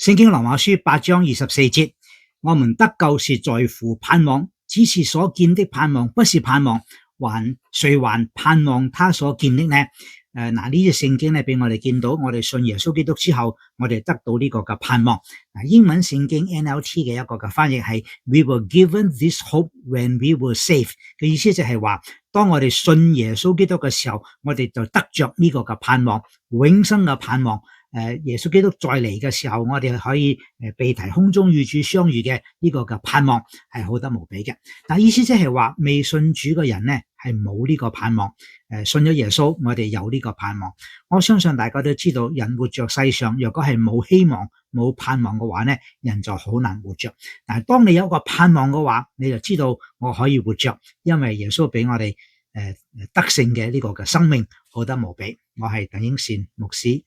聖經羅馬書8章24節，我們得救是在乎盼望，只是所見的盼望，不是盼望，誰還盼望他所見的呢？呢隻聖經咧俾我哋見到，我哋信耶穌基督之後，我哋得到呢個嘅盼望。英文聖經 NLT 嘅一個嘅翻譯係 We were given this hope when we were saved 嘅意思就係話，當我哋信耶穌基督嘅時候，我哋就得着呢個嘅盼望，永生嘅盼望。耶穌基督再嚟嘅時候，我哋可以被提空中與主相遇嘅呢個嘅盼望係好得無比嘅。但意思即係話，未信主嘅人呢係冇呢個盼望。信咗耶穌，我哋有呢個盼望。我相信大家都知道，人活着世上，若果係冇希望、冇盼望嘅話呢，人就好難活着。但係當你有一個盼望嘅話，你就知道我可以活着，因為耶穌俾我哋得勝嘅呢個嘅生命好得無比。我係鄧英善牧師。